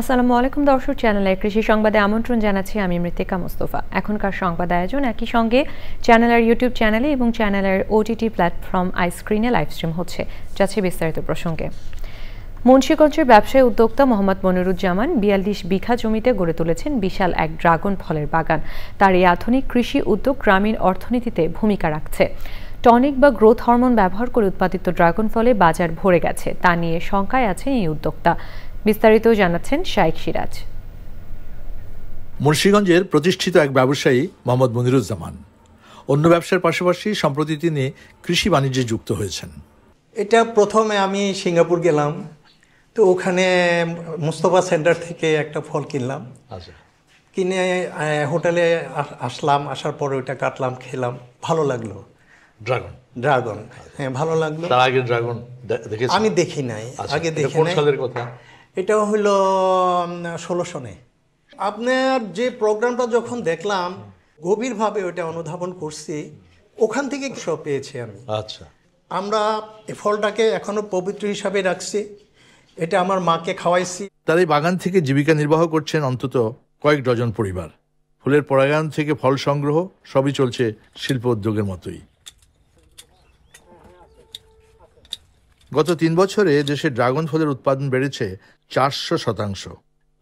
আসসালামু আলাইকুম দর্শক, চ্যানেলের কৃষি সংবাদে আমন্ত্রণ জানাচ্ছি আমি মৃত্তিকা মুস্তফা। এখনকার সংবাদ আয়োজন একই সঙ্গে চ্যানেলের ইউটিউব চ্যানেলে এবং চ্যানেলের ওটিটি প্ল্যাটফর্ম আইস্ক্রিনে লাইভ স্ট্রিম হচ্ছে। যাচ্ছে বিস্তারিত প্রসঙ্গে। মুন্সিগঞ্জের ব্যবসায়ী উদ্যোক্তা মোহাম্মদ মনিরুজ্জামান ৪২ বিঘা জমিতে গড়ে তুলেছেন বিশাল এক ড্রাগন ফলের বাগান। তার এই আধুনিক কৃষি উদ্যোগ গ্রামীণ অর্থনীতিতে ভূমিকা রাখছে। টনিক বা গ্রোথ হরমোন ব্যবহার করে উৎপাদিত ড্রাগন ফলে বাজার ভরে গেছে, তা নিয়ে শঙ্কায় আছেন এই উদ্যোক্তা। বিস্তারিত জানাচ্ছেন শাইখ সিরাজ। মুন্সিগঞ্জের প্রতিষ্ঠিত এক ব্যবসায়ী মোহাম্মদ মনিরুজ্জামান অন্য ব্যবসার পাশাপাশি সম্প্রতি তিনি কৃষি বাণিজ্যে যুক্ত হয়েছেন। এটা প্রথমে আমি সিঙ্গাপুর গেলাম, তো ওখানে মুস্তফা সেন্টার থেকে একটা ফল কিনলাম। কিনে হোটেলে আসলাম, আসার পরে ওইটা কাটলাম, খেলাম, ভালো লাগলো। ড্রাগন হ্যাঁ ভালো লাগলো। তার আগে ড্রাগন দেখেছেন? আমি দেখি নাই, আগে দেখি নাই। সালের কথা? এটা হলো 16 সনে। আপনার যে প্রোগ্রামটা যখন দেখলাম গভীরভাবে ওইটা অনুধাবন করছি, ওখান থেকে সব পেয়েছি আমি। আচ্ছা, আমরা এই ফলটাকে এখনো পবিত্র হিসাবে রাখছি, এটা আমার মাকে খাওয়াইছি। তার এই বাগান থেকে জীবিকা নির্বাহ করছেন অন্তত কয়েক ডজন পরিবার। ফুলের পরাগায়ন থেকে ফল সংগ্রহ সবই চলছে শিল্প উদ্যোগের মতোই। গত 3 বছরে দেশে ড্রাগন ফলের উৎপাদন বেড়েছে 400%।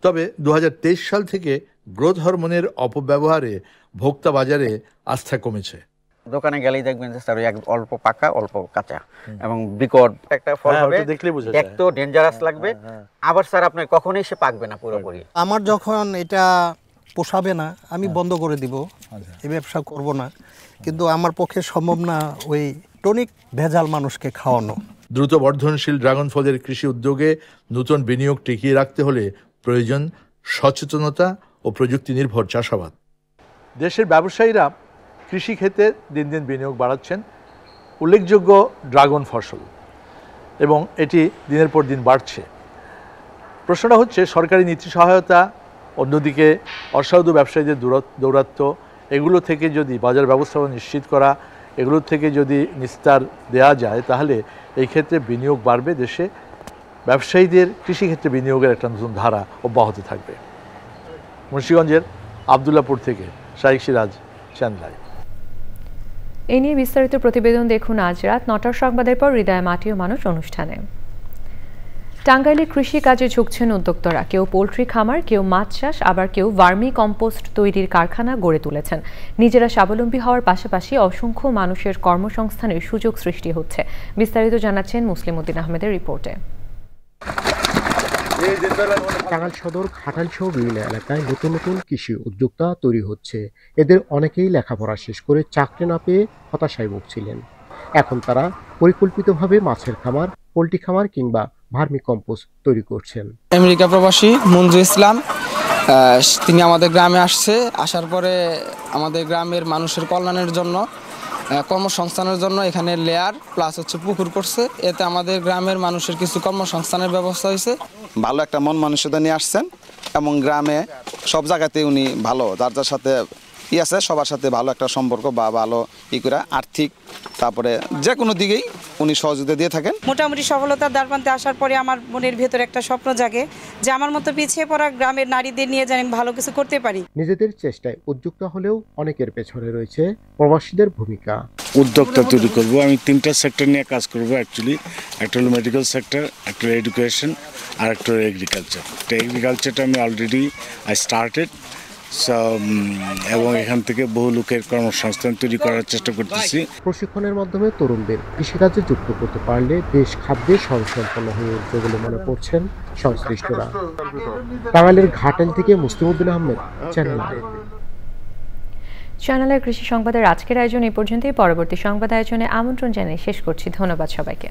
তবে 2023 সাল থেকে গ্রোথ হরমোনের অপব্যবহারে ভোক্তা বাজারে আস্থা কমেছে। দোকানে গেলেই দেখবেন যে স্যার অল্প পাকা অল্প কাঁচা এবং বিকট একটা ফল হবে, দেখতে ডেঞ্জারাস লাগবে। আবার স্যার আপনার কখনোই সে পাকবে না পুরোপুরি। আমার যখন এটা পোষাবে না আমি বন্ধ করে দিব, এই ব্যবসা করব না। কিন্তু আমার পক্ষে সম্ভব না ওই টনিক ভেজাল মানুষকে খাওয়ানো। দ্রুত বর্ধনশীল ড্রাগন ফলের কৃষি উদ্যোগে নতুন বিনিয়োগ টিকিয়ে রাখতে হলে প্রয়োজন সচেতনতা ও প্রযুক্তি নির্ভর চাষাবাদ। দেশের ব্যবসায়ীরা কৃষি ক্ষেত্রে দিন দিন বিনিয়োগ বাড়াচ্ছেন। উল্লেখযোগ্য ড্রাগন ফসল এবং এটি দিনের পর দিন বাড়ছে। প্রশ্নটা হচ্ছে সরকারি নীতি সহায়তা, অন্যদিকে অসাধু ব্যবসায়ীদের দৌরাত্ম্য, এগুলো থেকে যদি বাজার ব্যবস্থাপনা নিশ্চিত করা, এগুলোর থেকে যদি নিস্তার দেওয়া যায় তাহলে এই ক্ষেত্রে বিনিয়োগ বাড়বে। দেশে ব্যবসায়ীদের কৃষিক্ষেত্রে বিনিয়োগের একটা নতুন ধারা অব্যাহত থাকবে। মুন্সিগঞ্জের আবদুল্লাপুর থেকে শাইখ সিরাজ, চ্যানেল। এ নিয়ে বিস্তারিত প্রতিবেদন দেখুন আজ রাত 9টার সংবাদের পর হৃদয় মাটি ও মানুষ অনুষ্ঠানে। টাঙ্গাইলে কৃষি কাজে ঝুঁকছেন উদ্যোক্তারা। কেউ পোলট্রি খামার, কেউ মাছ চাষ, আবার কেউ ভার্মি কম্পোস্ট তৈরির কারখানা গড়ে তুলেছেন। নিজেরা স্বাবলম্বী হওয়ার পাশাপাশি অসংখ্য মানুষের কর্মসংস্থানের সুযোগ সৃষ্টি হচ্ছে। বিস্তারিত জানাচ্ছেন মুসলিম উদ্দিন আহমেদের রিপোর্টে। টাঙ্গাইল সদর, ঘাটাল সহ বিভিন্ন এলাকায় নতুন নতুন কৃষি উদ্যোক্তা তৈরি হচ্ছে। এদের অনেকেই লেখাপড়া শেষ করে চাকরি না পেয়ে হতাশায় ভুগছিলেন। এখন তারা পরিকল্পিতভাবে মাছের খামার, পোল্ট্রি খামার কিংবা ভার্মি কম্পোস্ট তৈরি করছেন। আমেরিকা প্রবাসী মঞ্জু ইসলাম, তিনি আমাদের গ্রামে আসছে। আসার পরে আমাদের গ্রামের মানুষের কল্যাণের জন্য, কর্মসংস্থানের জন্য এখানে লেয়ার প্লাস পুকুর করছে। এতে আমাদের গ্রামের মানুষের কিছু কর্মসংস্থানের ব্যবস্থা হয়েছে। ভালো একটা মন মানসিকতা নিয়ে আসছেন এবং গ্রামে সব জায়গাতে উনি ভালো, যার যার সাথে আছে সবার সাথে ভালো একটা সম্পর্ক বা ভালো করে আর্থিক, তারপরে যে কোনো দিকেই উনি সহযোগিতা দিয়ে থাকেন। মোটামুটি সফলতার দ্বারপ্রান্তে আসার পরে আমার মনের ভেতরে একটা স্বপ্ন জাগে যে আমার মতো পিছিয়ে পড়া গ্রামের নারীদের নিয়ে যেন ভালো কিছু করতে পারি। নিজেদের চেষ্টায় উদ্যোক্তা হলেও অনেকের পেছনে রয়েছে প্রবাসীদের ভূমিকা। উদ্যোক্তা তৈরি করবো আমি 3টা সেক্টর নিয়ে কাজ করবো অ্যাকচুয়ালি। একটা হলো মেডিকেল সেক্টর, একটা হলো এডুকেশন, আর একটা হলো এগ্রিকালচার। এগ্রিকালচারটা আমি অলরেডি স্টার্টেড এবং এখান থেকে বহু লোকের কর্মসংস্থান তৈরি করার চেষ্টা করতেছি। প্রশিক্ষণের মাধ্যমে তরুণদের কৃষিকাজে যুক্ত করতে পারলে দেশ খাদ্যে স্বয়ংসম্পন্ন হয়ে উঠবে বলে মনে করছেন সংশ্লিষ্টরা। টাঙ্গাইলের ঘাটাল থেকে মুসলিম উদ্দিন আহমেদ, চ্যানেল। চ্যানেলের কৃষি সংবাদের আজকের আয়োজন এই পর্যন্তই। পরবর্তী সংবাদ আয়োজনে আমন্ত্রণ জানিয়ে শেষ করছি। ধন্যবাদ সবাইকে।